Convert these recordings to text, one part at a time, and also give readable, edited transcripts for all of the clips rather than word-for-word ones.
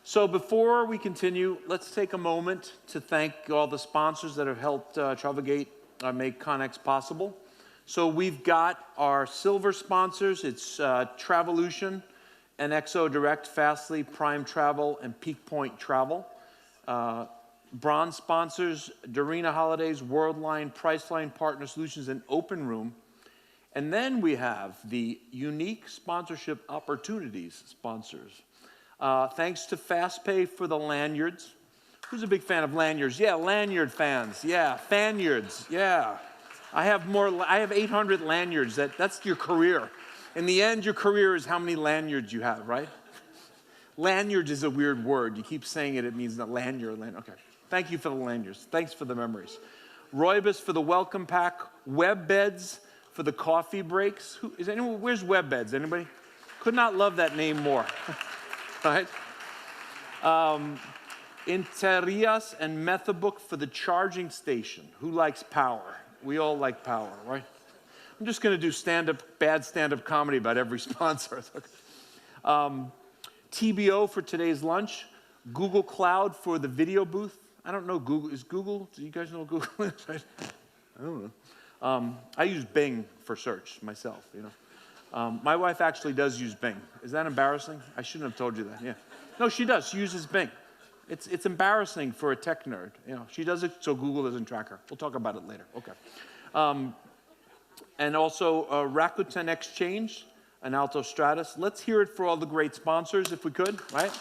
So before we continue, let's take a moment to thank all the sponsors that have helped Travelgate make Connex possible. So we've got our silver sponsors. It's Travolution, NXO Direct, Fastly, Prime Travel, and Peak Point Travel. Bronze sponsors, Dorina Holidays, Worldline, Priceline, Partner Solutions, and Open Room. And then we have the unique sponsorship opportunities sponsors. Thanks to FastPay for the lanyards. Who's a big fan of lanyards? Yeah, lanyard fans. Yeah, fanyards. Yeah. I have 800 lanyards. That's your career. In the end, your career is how many lanyards you have, right? Lanyards is a weird word. You keep saying it, it means not lanyard. Okay. Thank you for the lanyards. Thanks for the memories. Roybus for the welcome pack. WebBeds for the coffee breaks. Where's WebBeds? Anybody? Could not love that name more. Right? Interias and Methabook for the charging station. Who likes power? We all like power, right? I'm just going to do bad stand-up comedy about every sponsor. TBO for today's lunch. Google Cloud for the video booth. I don't know Google. Is Google? Do you guys know what Google is? I don't know. I use Bing for search myself, you know. My wife actually does use Bing. Is that embarrassing? I shouldn't have told you that. Yeah. No, she does. She uses Bing. It's embarrassing for a tech nerd. You know, she does it so Google doesn't track her. We'll talk about it later. Okay. And also Rakuten Exchange and Alto Stratus. Let's hear it for all the great sponsors, if we could, right?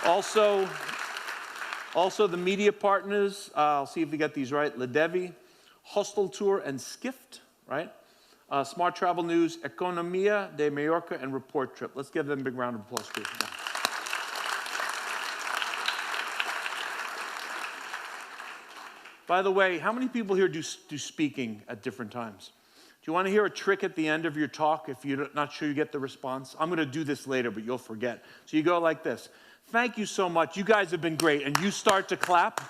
Also the media partners. I'll see if we get these right. Ledevi, Hostel Tour, and Skift, right? Smart Travel News, Economia de Mallorca, and Report Trip. Let's give them a big round of applause, please. Yeah. By the way, how many people here do speaking at different times? Do you want to hear a trick at the end of your talk if you're not sure you get the response? I'm going to do this later, but you'll forget. So you go like this. Thank you so much. You guys have been great. And you start to clap,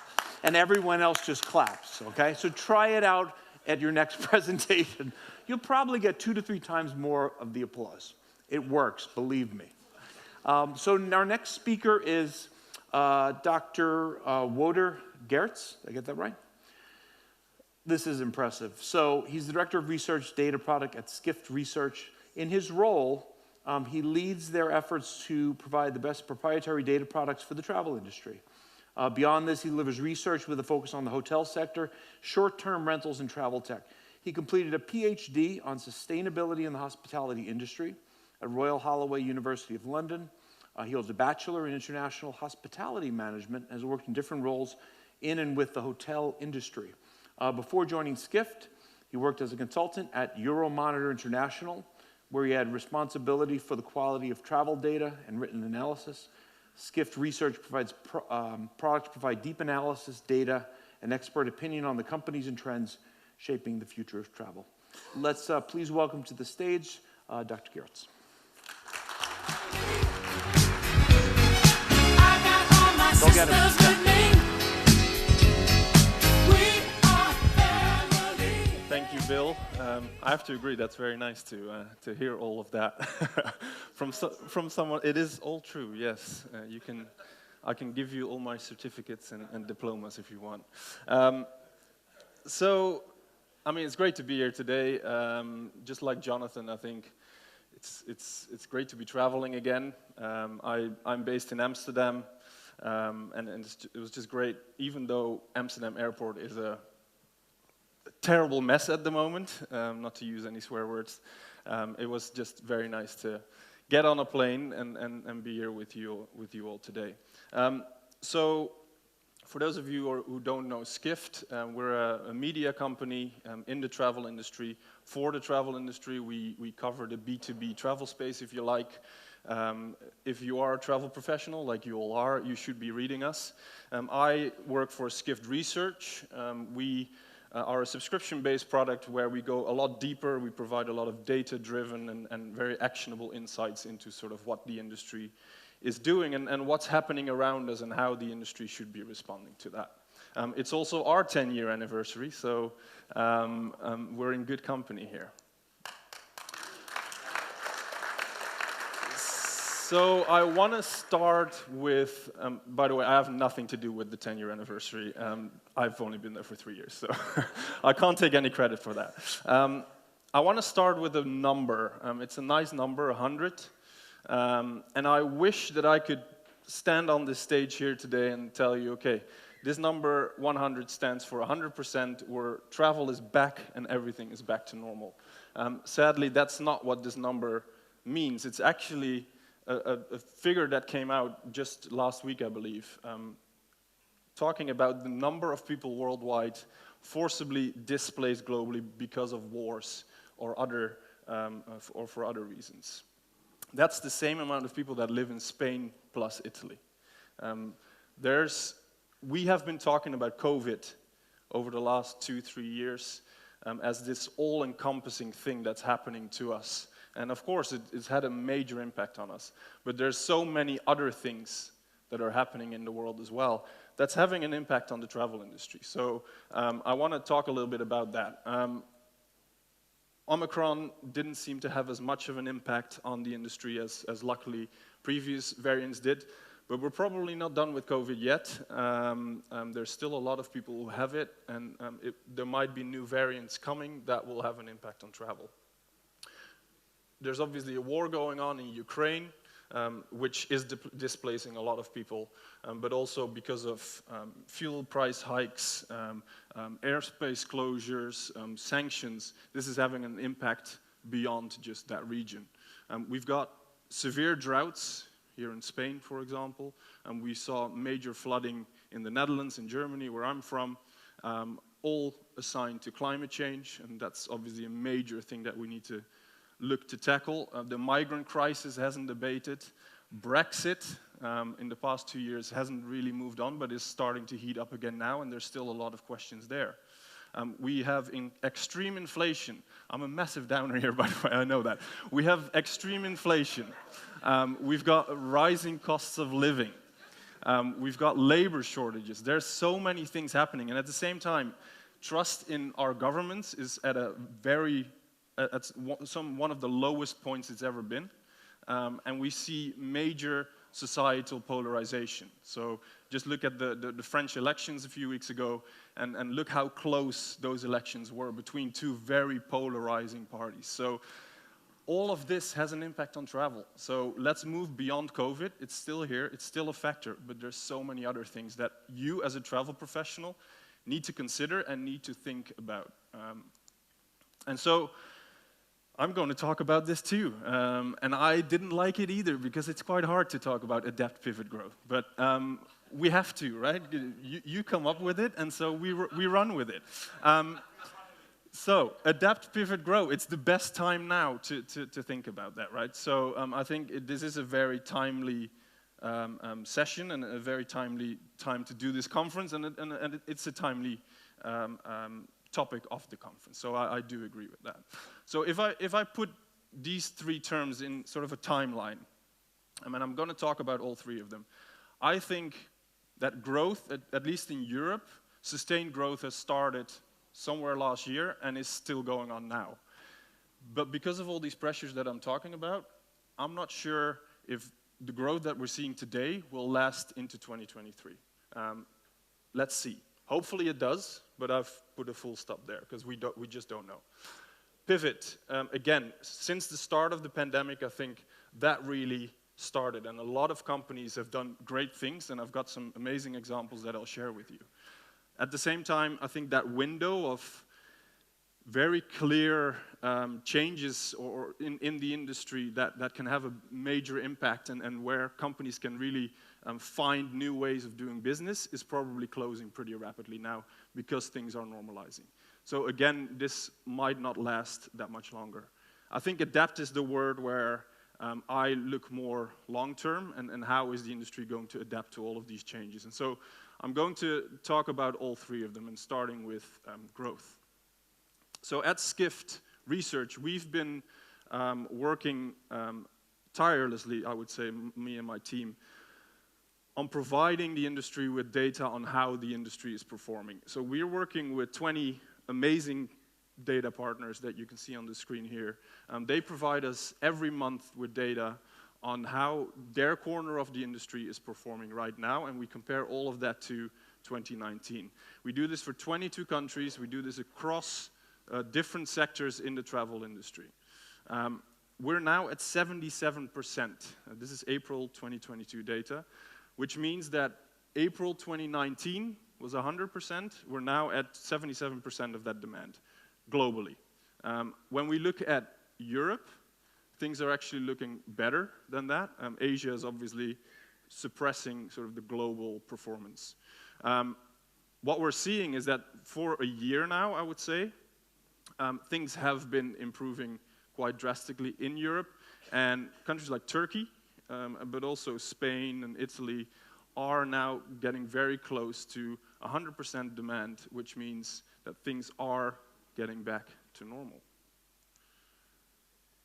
and everyone else just claps, okay? So try it out at your next presentation. You'll probably get 2 to 3 times more of the applause. It works, believe me. So our next speaker is Dr. Wouter Geerts. Did I get that right? This is impressive. So he's the Director of Research Data Product at Skift Research. In his role, he leads their efforts to provide the best proprietary data products for the travel industry. Beyond this, he delivers research with a focus on the hotel sector, short-term rentals, and travel tech. He completed a PhD on sustainability in the hospitality industry at Royal Holloway University of London. He holds a Bachelor in International Hospitality Management and has worked in different roles in and with the hotel industry. Before joining Skift, he worked as a consultant at Euromonitor International, where he had responsibility for the quality of travel data and written analysis. Skift Research provides products provide deep analysis, data, and expert opinion on the companies and trends shaping the future of travel. Let's please welcome to the stage Dr. Geerts. Go get him. Thank you, Bill. I have to agree, that's very nice to hear all of that from someone. It is all true, yes. I can give you all my certificates and diplomas if you want. So, I mean, it's great to be here today. Just like Jonathan, I think it's great to be traveling again. I'm based in Amsterdam, and it was just great, even though Amsterdam Airport is a terrible mess at the moment, not to use any swear words. It was just very nice to get on a plane and be here with you all today. So, for those of you who don't know Skift, we're a media company in the travel industry. For the travel industry, we cover the B2B travel space, if you like. If you are a travel professional, like you all are, you should be reading us. I work for Skift Research. We are a subscription-based product where we go a lot deeper. We provide a lot of data-driven and very actionable insights into sort of what the industry is doing and what's happening around us and how the industry should be responding to that. It's also our 10-year anniversary, so we're in good company here. So I want to start with, by the way, I have nothing to do with the 10-year anniversary. I've only been there for 3 years, so I can't take any credit for that. I want to start with a number. It's a nice number, 100. And I wish that I could stand on this stage here today and tell you, okay, this number 100 stands for 100% where travel is back and everything is back to normal. Sadly, that's not what this number means. It's actually a figure that came out just last week, I believe, talking about the number of people worldwide forcibly displaced globally because of wars or for other reasons. That's the same amount of people that live in Spain plus Italy. We have been talking about COVID over the last 2-3 years as this all-encompassing thing that's happening to us. And of course, it's had a major impact on us. But there's so many other things that are happening in the world as well that's having an impact on the travel industry. So I want to talk a little bit about that. Omicron didn't seem to have as much of an impact on the industry as luckily previous variants did. But we're probably not done with COVID yet. There's still a lot of people who have it, and there might be new variants coming that will have an impact on travel. There's obviously a war going on in Ukraine, which is displacing a lot of people, but also because of fuel price hikes, airspace closures, sanctions, this is having an impact beyond just that region. We've got severe droughts here in Spain, for example, and we saw major flooding in the Netherlands and Germany, where I'm from, all assigned to climate change, and that's obviously a major thing that we need to look to tackle. The migrant crisis hasn't abated. Brexit, in the past 2 years, hasn't really moved on, but is starting to heat up again now, and there's still a lot of questions there. We have extreme inflation. I'm a massive downer here, by the way, I know that. We have extreme inflation. We've got rising costs of living. We've got labor shortages. There's so many things happening, and at the same time, trust in our governments is at one of the lowest points it's ever been, and we see major societal polarization. So just look at the French elections a few weeks ago, and look how close those elections were between two very polarizing parties. So all of this has an impact on travel. So let's move beyond COVID. It's still here, it's still a factor, but there's so many other things that you as a travel professional need to consider and need to think about. And so I'm going to talk about this too. And I didn't like it either because it's quite hard to talk about adapt, pivot, grow. But we have to, right? You come up with it, and so we run with it. So, adapt, pivot, grow. It's the best time now to think about that, right? So I think this is a very timely session and a very timely time to do this conference, and it's a timely topic of the conference. So I do agree with that. So if I put these three terms in sort of a timeline, I'm going to talk about all three of them. I think that growth, at least in Europe, sustained growth has started somewhere last year and is still going on now. But because of all these pressures that I'm talking about, I'm not sure if the growth that we're seeing today will last into 2023. Let's see. Hopefully it does, but I've put a full stop there because we just don't know. Pivot, again, since the start of the pandemic, I think that really started, and a lot of companies have done great things, and I've got some amazing examples that I'll share with you. At the same time, I think that window of very clear changes or in the industry that can have a major impact and where companies can really find new ways of doing business is probably closing pretty rapidly now because things are normalizing. So again, this might not last that much longer. I think adapt is the word where I look more long-term and how is the industry going to adapt to all of these changes. And so I'm going to talk about all three of them, and starting with growth. So at Skift Research, we've been working tirelessly, I would say, me and my team, on providing the industry with data on how the industry is performing. So we're working with 20 amazing data partners that you can see on the screen here. They provide us every month with data on how their corner of the industry is performing right now, and we compare all of that to 2019. We do this for 22 countries. We do this across different sectors in the travel industry. We're now at 77%. This is April 2022 data, which means that April 2019 was 100%. We're now at 77% of that demand globally. When we look at Europe, things are actually looking better than that. Asia is obviously suppressing sort of the global performance. What we're seeing is that for a year now, I would say, things have been improving quite drastically in Europe, and countries like Turkey, but also Spain and Italy are now getting very close to 100% demand, which means that things are getting back to normal.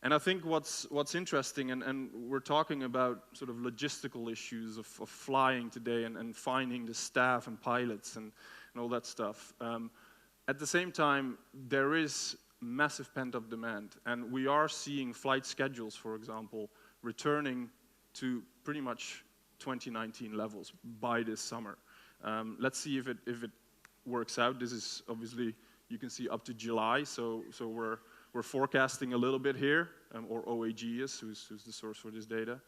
And I think what's interesting, and we're talking about sort of logistical issues of flying today and finding the staff and pilots and all that stuff. At the same time, there is massive pent-up demand, and we are seeing flight schedules, for example, returning to pretty much 2019 levels by this summer. Let's see if it works out. This is obviously, you can see up to July, so we're forecasting a little bit here, or OAG is, who's the source for this data.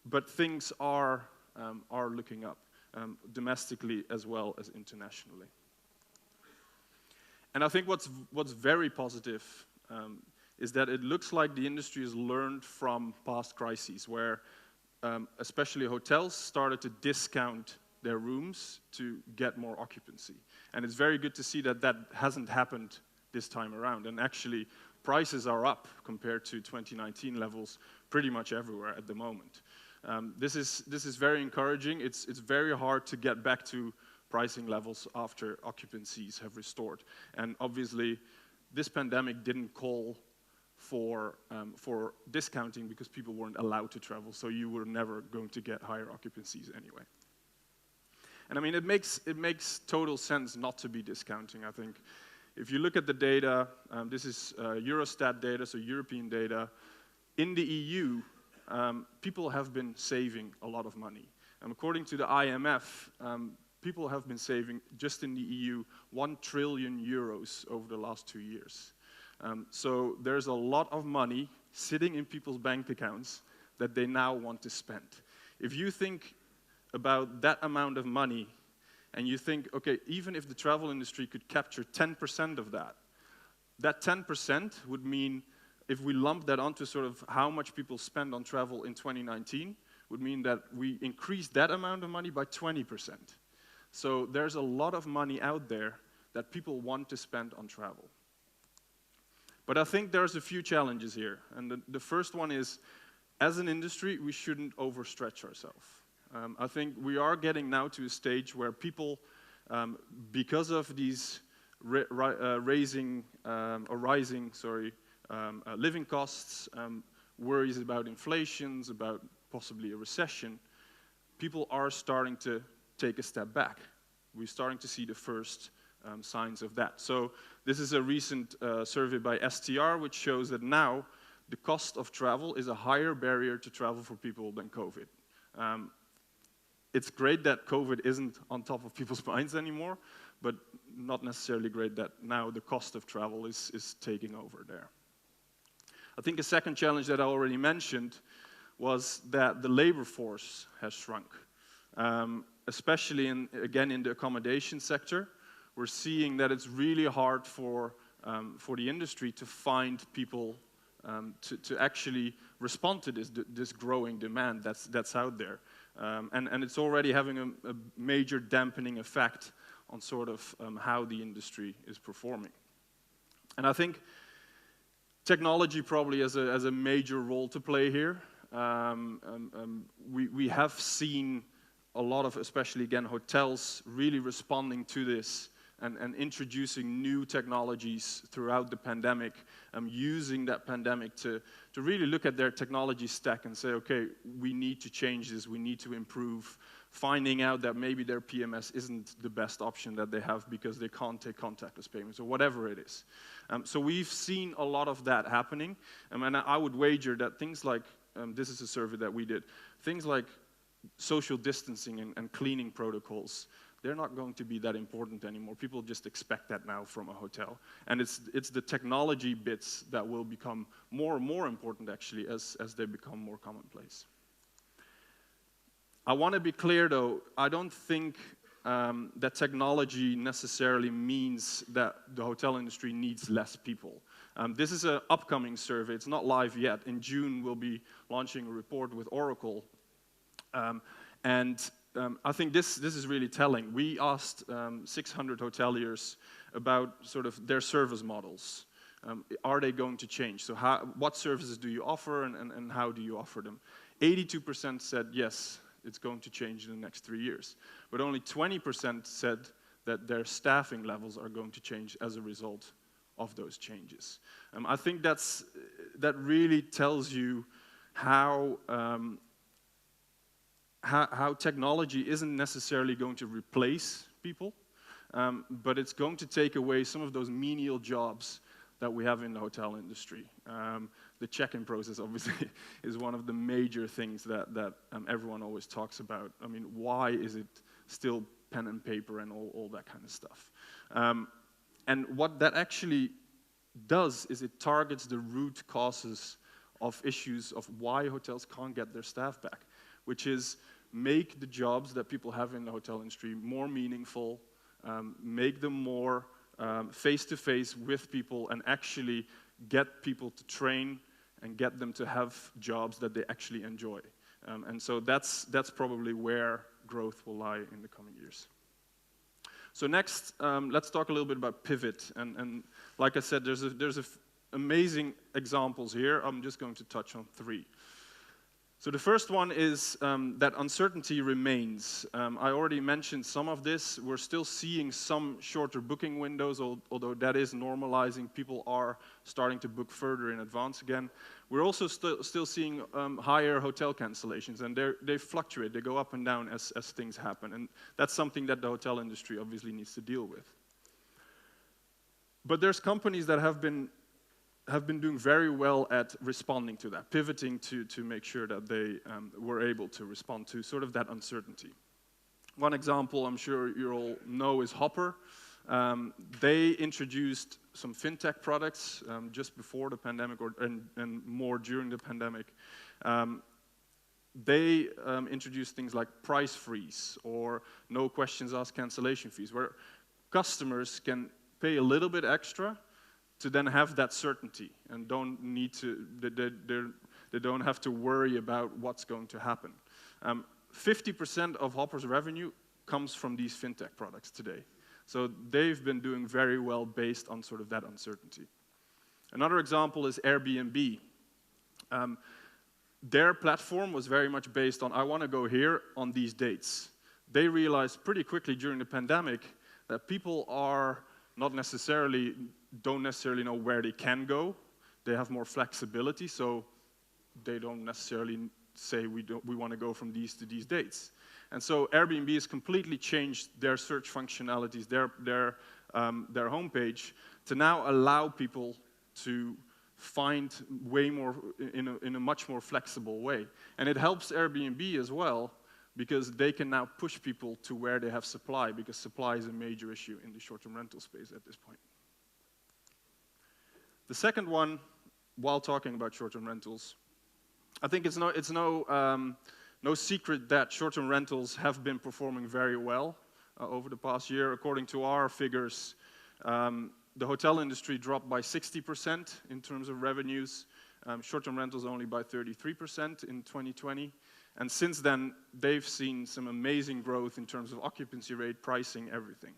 But things are looking up, domestically as well as internationally. And I think what's very positive is that it looks like the industry has learned from past crises, where especially hotels started to discount their rooms to get more occupancy. And it's very good to see that that hasn't happened this time around. And actually, prices are up compared to 2019 levels pretty much everywhere at the moment. This is very encouraging. It's very hard to get back to pricing levels after occupancies have restored. And obviously, this pandemic didn't call for discounting because people weren't allowed to travel, so you were never going to get higher occupancies anyway. And I mean, it makes total sense not to be discounting, I think. If you look at the data, this is Eurostat data, so European data. In the EU, people have been saving a lot of money. According to the IMF, people have been saving, just in the EU, 1 trillion euros over the last 2 years. So there's a lot of money sitting in people's bank accounts that they now want to spend. If you think about that amount of money, and you think, okay, even if the travel industry could capture 10% of that, that 10% would mean, if we lump that onto sort of how much people spend on travel in 2019, would mean that we increase that amount of money by 20%. So there's a lot of money out there that people want to spend on travel. But I think there's a few challenges here. And the first one is, as an industry, we shouldn't overstretch ourselves. I think we are getting now to a stage where people, because of these rising living costs, worries about inflations, about possibly a recession, people are starting to take a step back. We're starting to see the first signs of that. So this is a recent survey by STR, which shows that now the cost of travel is a higher barrier to travel for people than COVID. It's great that COVID isn't on top of people's minds anymore, but not necessarily great that now the cost of travel is taking over there. I think a second challenge that I already mentioned was that the labor force has shrunk. Especially in the accommodation sector, we're seeing that it's really hard for the industry to find people to actually respond to this growing demand that's out there. And it's already having a major dampening effect on sort of how the industry is performing. And I think technology probably has a major role to play here. We have seen a lot of, especially again, hotels really responding to this and introducing new technologies throughout the pandemic, using that pandemic to really look at their technology stack and say, okay, we need to change this, we need to improve, finding out that maybe their PMS isn't the best option that they have because they can't take contactless payments or whatever it is. So we've seen a lot of that happening, and I would wager that things like this is a survey that we did, things like social distancing and cleaning protocols, they're not going to be that important anymore. People just expect that now from a hotel. And it's the technology bits that will become more and more important, actually, as they become more commonplace. I want to be clear, though, I don't think that technology necessarily means that the hotel industry needs less people. This is an upcoming survey. It's not live yet. In June, we'll be launching a report with Oracle. I think this is really telling. We asked 600 hoteliers about sort of their service models. Are they going to change? So what services do you offer and how do you offer them? 82% said yes, it's going to change in the next 3 years. But only 20% said that their staffing levels are going to change as a result of those changes. I think that really tells you how technology isn't necessarily going to replace people, but it's going to take away some of those menial jobs that we have in the hotel industry. The check-in process, obviously, is one of the major things that everyone always talks about. I mean, why is it still pen and paper and all that kind of stuff? And what that actually does is it targets the root causes of issues of why hotels can't get their staff back, which is make the jobs that people have in the hotel industry more meaningful, make them more face-to-face with people, and actually get people to train and get them to have jobs that they actually enjoy. And so that's probably where growth will lie in the coming years. So next, let's talk a little bit about pivot. And like I said, there's amazing examples here. I'm just going to touch on 3. So the first one is that uncertainty remains. I already mentioned some of this. We're still seeing some shorter booking windows, although that is normalizing. People are starting to book further in advance again. We're also still seeing higher hotel cancellations, and they fluctuate. They go up and down as things happen, and that's something that the hotel industry obviously needs to deal with. But there's companies that have been doing very well at responding to that, pivoting to make sure that they were able to respond to sort of that uncertainty. One example I'm sure you all know is Hopper. They introduced some fintech products just before the pandemic and more during the pandemic. They introduced things like price freeze or no questions asked cancellation fees, where customers can pay a little bit extra to then have that certainty and they don't have to worry about what's going to happen. 50% of Hopper's revenue comes from these fintech products today. So they've been doing very well based on sort of that uncertainty. Another example is Airbnb. Their platform was very much based on, I want to go here on these dates. They realized pretty quickly during the pandemic that people don't necessarily know where they can go. They have more flexibility, so they don't necessarily say we want to go from these to these dates. And so Airbnb has completely changed their search functionalities, their homepage, to now allow people to find way more in a much more flexible way. And it helps Airbnb as well, because they can now push people to where they have supply, because supply is a major issue in the short-term rental space at this point. The second one, while talking about short-term rentals, I think it's no secret that short-term rentals have been performing very well over the past year. According to our figures, the hotel industry dropped by 60% in terms of revenues, short-term rentals only by 33% in 2020. And since then, they've seen some amazing growth in terms of occupancy rate, pricing, everything.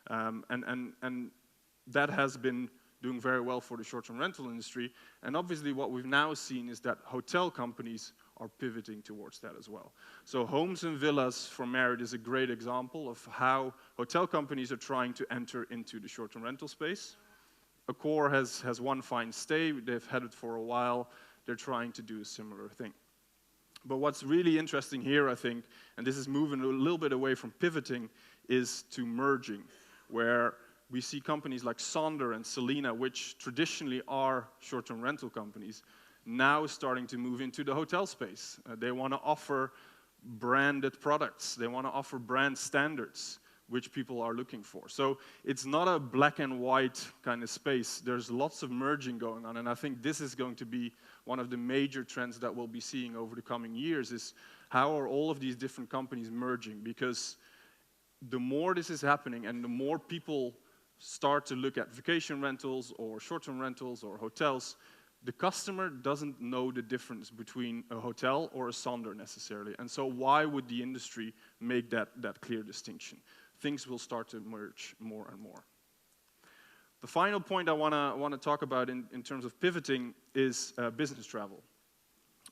And that has been doing very well for the short-term rental industry. And obviously what we've now seen is that hotel companies are pivoting towards that as well. So Homes and Villas from Marriott is a great example of how hotel companies are trying to enter into the short-term rental space. Accor has One Fine Stay. They've had it for a while. They're trying to do a similar thing. But what's really interesting here, I think, and this is moving a little bit away from pivoting, is to merging, where we see companies like Sonder and Selena, which traditionally are short-term rental companies, now starting to move into the hotel space. They want to offer branded products. They want to offer brand standards, which people are looking for. So it's not a black and white kind of space. There's lots of merging going on, and I think this is going to be one of the major trends that we'll be seeing over the coming years, is how are all of these different companies merging? Because the more this is happening and the more people start to look at vacation rentals or short-term rentals or hotels, the customer doesn't know the difference between a hotel or a sonder necessarily. And so why would the industry make that clear distinction? Things will start to merge more and more. The final point I want to talk about in terms of pivoting is business travel.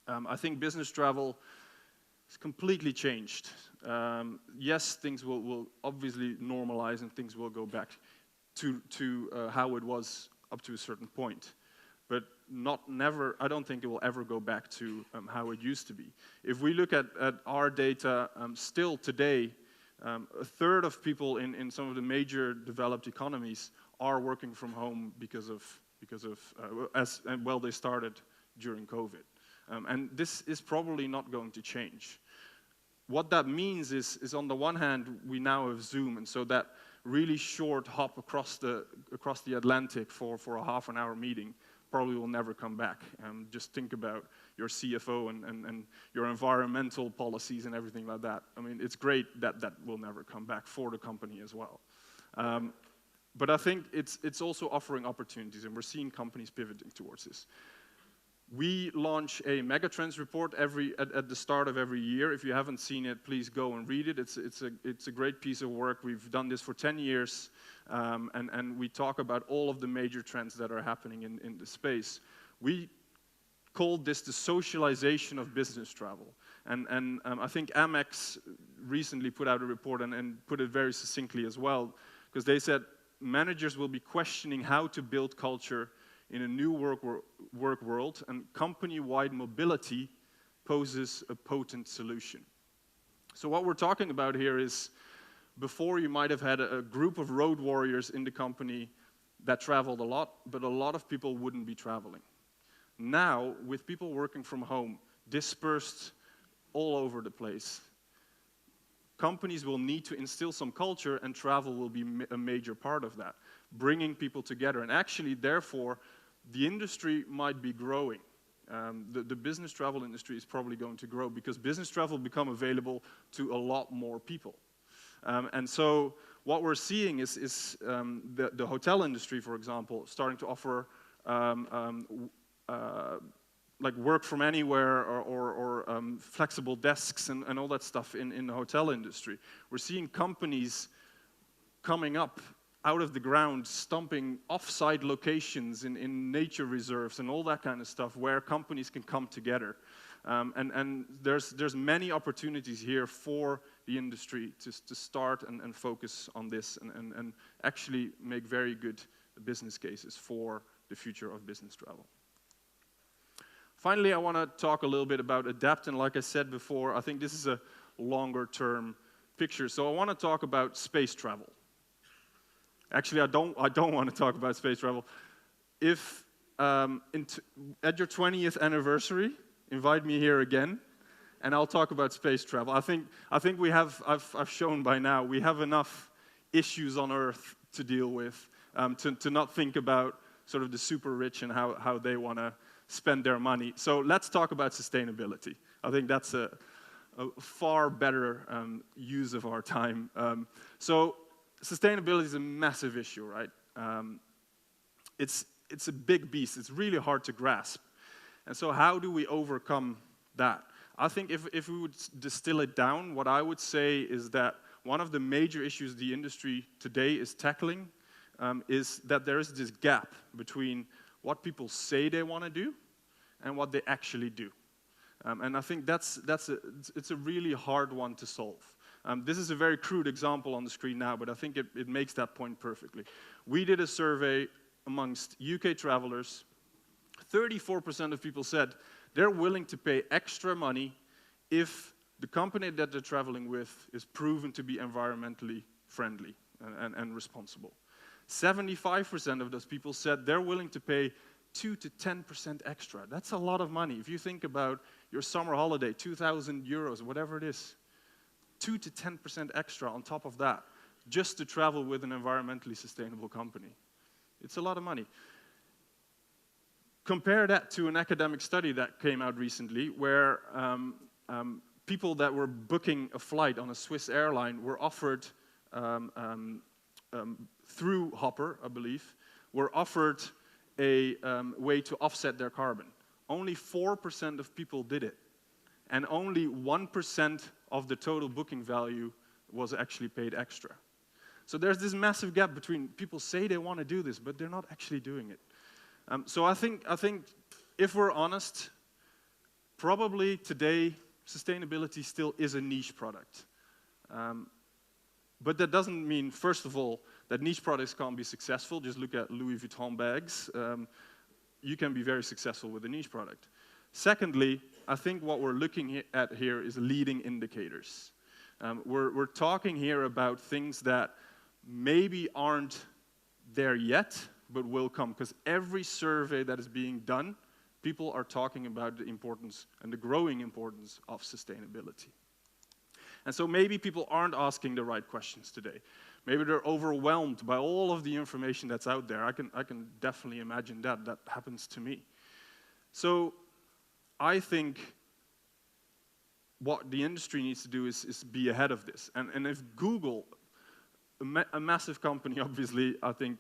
I think business travel has completely changed. Yes, things will obviously normalize and things will go back to how it was up to a certain point. But never, I don't think it will ever go back to how it used to be. If we look at our data, still today, a third of people in some of the major developed economies are working from home because of they started during COVID. And this is probably not going to change. What that means is on the one hand, we now have Zoom, and so that really short hop across the Atlantic for a half-an-hour meeting probably will never come back. Just think about your CFO and your environmental policies and everything like that. I mean, it's great that will never come back for the company as well. But I think it's also offering opportunities, and we're seeing companies pivoting towards this. We launch a megatrends report at the start of every year. If you haven't seen it, please go and read it. It's a great piece of work. We've done this for 10 years, and we talk about all of the major trends that are happening in the space. We called this the socialization of business travel. And I think Amex recently put out a report and put it very succinctly as well, because they said managers will be questioning how to build culture in a new work world, and company-wide mobility poses a potent solution. So what we're talking about here is, before you might have had a group of road warriors in the company that traveled a lot, but a lot of people wouldn't be traveling. Now, with people working from home, dispersed all over the place, companies will need to instill some culture, and travel will be a major part of that, bringing people together. And actually, therefore, the industry might be growing. The business travel industry is probably going to grow because business travel will become available to a lot more people. And so what we're seeing is the hotel industry, for example, starting to offer like work from anywhere or flexible desks and all that stuff in the hotel industry. We're seeing companies coming up out of the ground, stumping off-site locations in nature reserves and all that kind of stuff where companies can come together. And there's many opportunities here for the industry to start and focus on this and actually make very good business cases for the future of business travel. Finally, I want to talk a little bit about Adapt, and like I said before, I think this is a longer-term picture. So I want to talk about space travel. Actually, I don't want to talk about space travel. If at your 20th anniversary, invite me here again, and I'll talk about space travel. I think I've shown by now we have enough issues on Earth to deal with to not think about sort of the super rich and how they want to spend their money. So let's talk about sustainability. I think that's a far better use of our time. So sustainability is a massive issue, right? It's a big beast. It's really hard to grasp. And so how do we overcome that? I think if we would distill it down, what I would say is that one of the major issues the industry today is tackling is that there is this gap between what people say they want to do and what they actually do. And I think it's a really hard one to solve. This is a very crude example on the screen now, but I think it makes that point perfectly. We did a survey amongst UK travelers. 34% of people said they're willing to pay extra money if the company that they're traveling with is proven to be environmentally friendly and responsible. 75% of those people said they're willing to pay 2 to 10% extra. That's a lot of money. If you think about your summer holiday, 2,000 euros, whatever it is, 2 to 10% extra on top of that, just to travel with an environmentally sustainable company. It's a lot of money. Compare that to an academic study that came out recently where people that were booking a flight on a Swiss airline were offered, through Hopper, I believe, were offered a way to offset their carbon. Only 4% of people did it. And only 1% of the total booking value was actually paid extra. So there's this massive gap between people say they want to do this, but they're not actually doing it. So I think if we're honest, probably today sustainability still is a niche product. But that doesn't mean, first of all, that niche products can't be successful. Just look at Louis Vuitton bags. You can be very successful with a niche product. Secondly, I think what we're looking at here is leading indicators. We're talking here about things that maybe aren't there yet, but will come, because every survey that is being done, people are talking about the importance and the growing importance of sustainability. And so maybe people aren't asking the right questions today. Maybe they're overwhelmed by all of the information that's out there. I can definitely imagine that. That happens to me. So I think what the industry needs to do is be ahead of this. And if Google, a massive company, obviously, I think,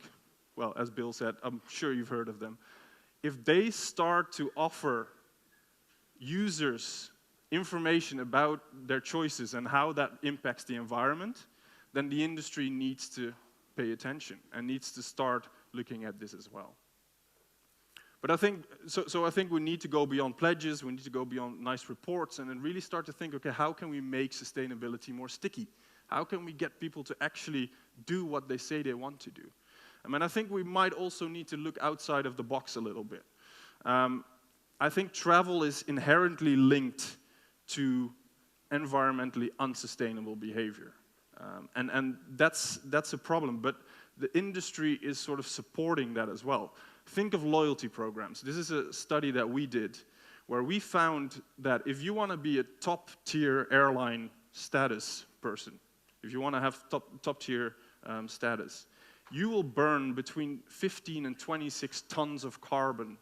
well, as Bill said, I'm sure you've heard of them. If they start to offer users information about their choices and how that impacts the environment, then the industry needs to pay attention and needs to start looking at this as well. But I think, so I think we need to go beyond pledges, we need to go beyond nice reports, and then really start to think, okay, how can we make sustainability more sticky? How can we get people to actually do what they say they want to do? I mean, I think we might also need to look outside of the box a little bit. I think travel is inherently linked to environmentally unsustainable behavior. And that's a problem, but the industry is sort of supporting that as well. Think of loyalty programs. This is a study that we did where we found that if you want to be a top-tier airline status person, if you want to have top-tier status, you will burn between 15 and 26 tons of carbon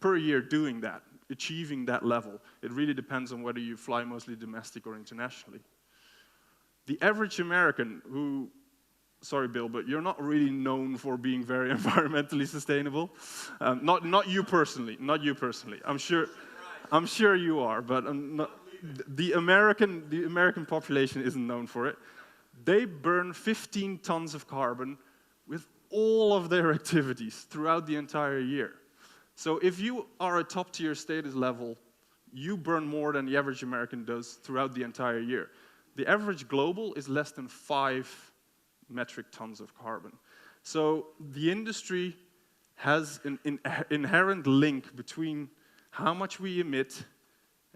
per year doing that, achieving that level. It really depends on whether you fly mostly domestic or internationally. The average American who, sorry Bill, but you're not really known for being very environmentally sustainable. Not you personally, not you personally. I'm sure you are, but the American population isn't known for it. They burn 15 tons of carbon with all of their activities throughout the entire year. So if you are a top-tier status level, you burn more than the average American does throughout the entire year. The average global is less than 5 metric tons of carbon. So the industry has an inherent link between how much we emit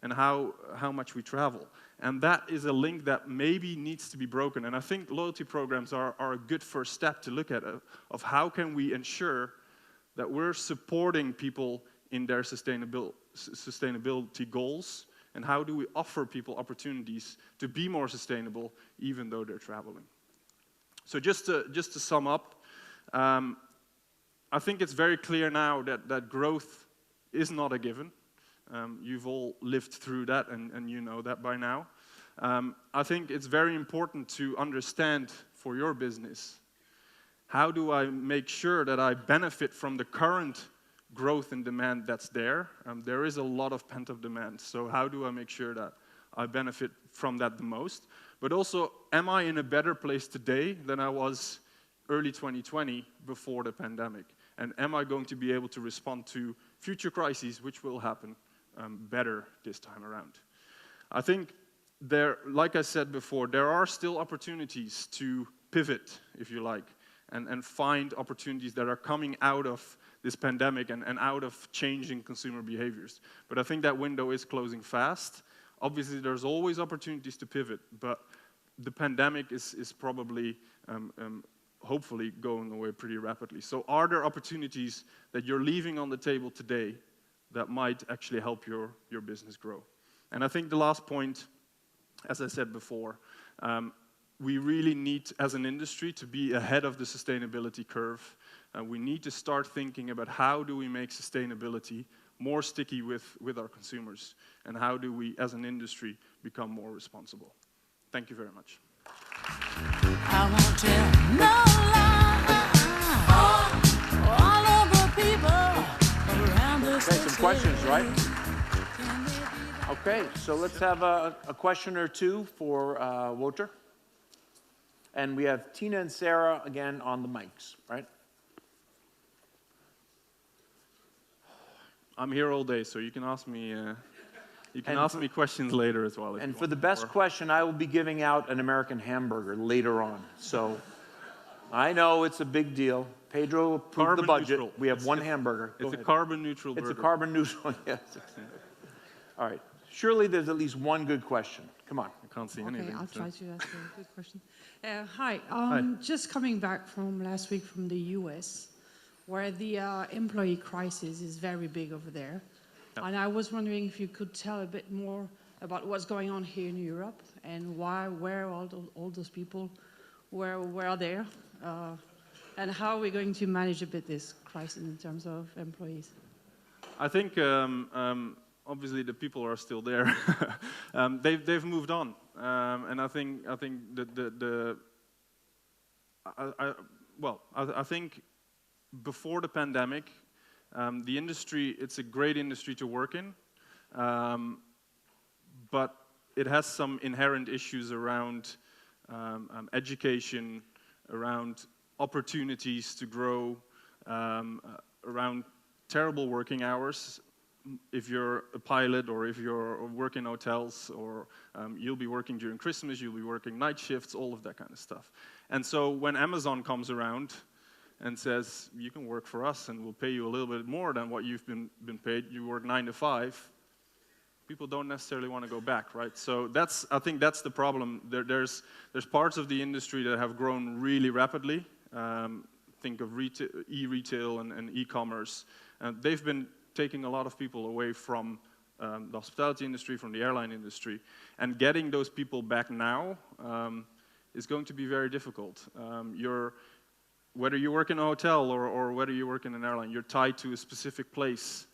and how much we travel. And that is a link that maybe needs to be broken. And I think loyalty programs are a good first step to look at of how can we ensure that we're supporting people in their sustainability goals, and how do we offer people opportunities to be more sustainable even though they're traveling. So just to sum up, I think it's very clear now that growth is not a given. You've all lived through that, and you know that by now. I think it's very important to understand for your business, how do I make sure that I benefit from the current growth and demand that's there? There is a lot of pent-up demand, so how do I make sure that I benefit from that the most? But also, am I in a better place today than I was early 2020 before the pandemic? And am I going to be able to respond to future crises, which will happen, better this time around? I think like I said before, there are still opportunities to pivot, if you like, and find opportunities that are coming out of this pandemic and out of changing consumer behaviors. But I think that window is closing fast. Obviously, there's always opportunities to pivot, but the pandemic is probably hopefully going away pretty rapidly. So are there opportunities that you're leaving on the table today that might actually help your business grow? And I think the last point, as I said before, we really need, as an industry, to be ahead of the sustainability curve. We need to start thinking about how do we make sustainability more sticky with our consumers, and how do we, as an industry, become more responsible. Thank you very much. I won't tell no lie. All of the people around us. Okay, some questions, right? Okay, so let's have a question or two for Wouter. And we have Tina and Sarah again on the mics, right? I'm here all day, so you can ask me. You can ask me questions later as well. And for the best question, I will be giving out an American hamburger later on. So I know it's a big deal. Pedro approved the budget. Neutral. We have one hamburger. It's a carbon neutral burger. It's a carbon neutral, yes. All right. Surely there's at least one good question. Come on. I can't see anything. Okay, I'll try to ask a good question. Hi, Hi. Just coming back from last week from the US, where the employee crisis is very big over there. Yep. And I was wondering if you could tell a bit more about what's going on here in Europe and where all those people, where are they, and how are we going to manage a bit this crisis in terms of employees? I think obviously the people are still there. They've moved on, and I think I think before the pandemic, the industry, it's a great industry to work in, but it has some inherent issues around education, around opportunities to grow, around terrible working hours. If you're a pilot or if you're working in hotels, or you'll be working during Christmas, you'll be working night shifts, all of that kind of stuff. And so when Amazon comes around and says, you can work for us and we'll pay you a little bit more than what you've been paid, you work 9 to 5, people don't necessarily want to go back, right? So I think that's the problem. There's parts of the industry that have grown really rapidly. Think of e-retail and e-commerce. They've been taking a lot of people away from the hospitality industry, from the airline industry, and getting those people back now is going to be very difficult. Whether you work in a hotel or whether you work in an airline, you're tied to a specific place.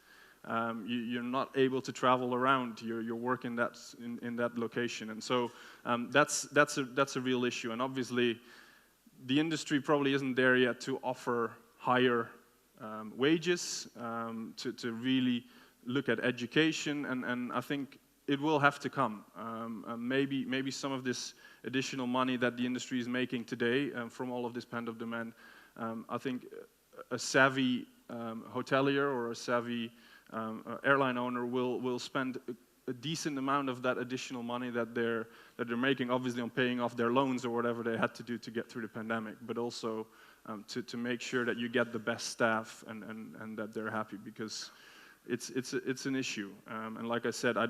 You're not able to travel around. You're working in that location, and so that's a real issue. And obviously, the industry probably isn't there yet to offer higher wages, to really look at education, and I think it will have to come. Maybe some of this additional money that the industry is making today from all of this pent-up demand, I think a savvy hotelier or a savvy airline owner will spend a decent amount of that additional money that they're making, obviously on paying off their loans or whatever they had to do to get through the pandemic, but also to make sure that you get the best staff and that they're happy, because it's an issue. And like I said, I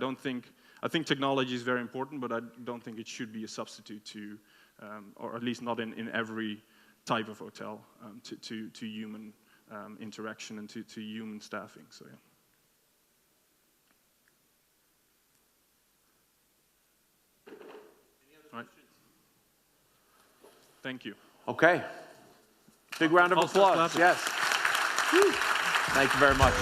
think technology is very important, but I don't think it should be a substitute to, or at least not in every type of hotel, to human interaction and to human staffing. So yeah. Right. Thank you. Okay. Big round of applause. Yes. Whew. Thank you very much.